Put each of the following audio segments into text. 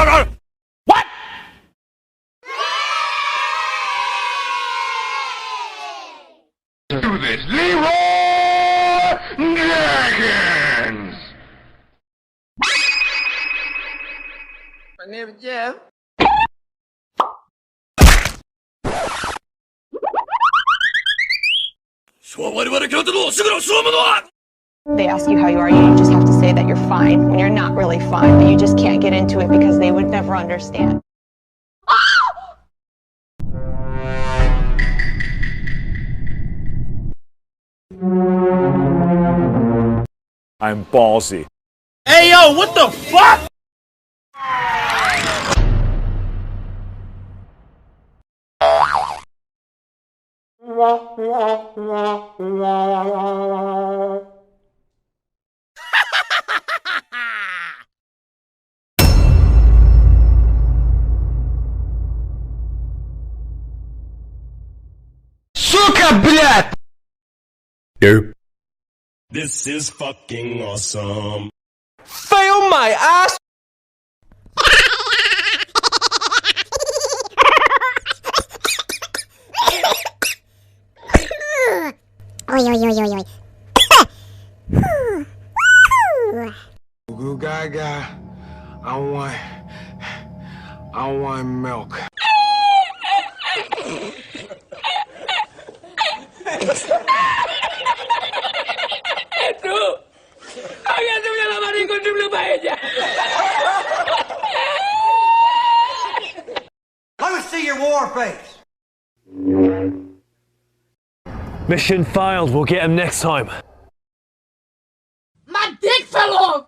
What? Do this, Leroy Dragons! My name is Jeff. They ask you how you are, you just have to say that you're fine when you're not really fine, but you just can't get into it because they would never understand. I'm ballsy. Hey yo, what the fuck? Сука, блядь! Nope. This is fucking awesome. Fail my ass! Oi, oi, oi, oi, oi. Goo gaga. I want milk. Let me see your war face. Mission failed. We'll get him next time. My dick fell off!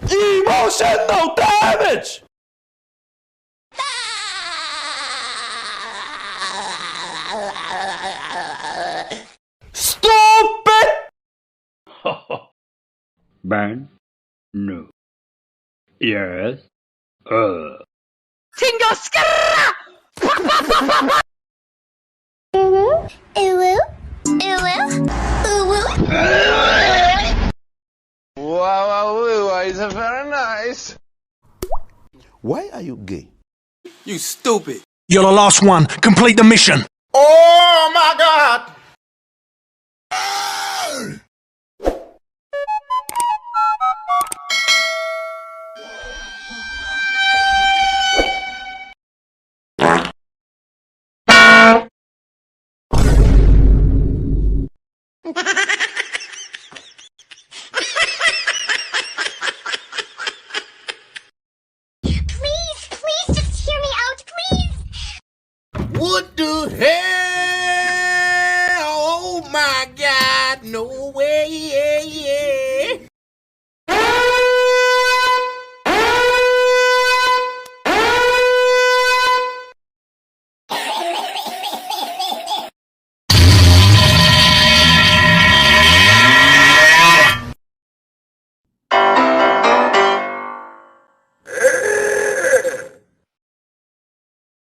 Emotional damage! Stupid! Ban? No. Yes. Tingo skra! Wow, it's very nice. Why are you gay? You stupid. You're the last one. Complete the mission. Oh my God!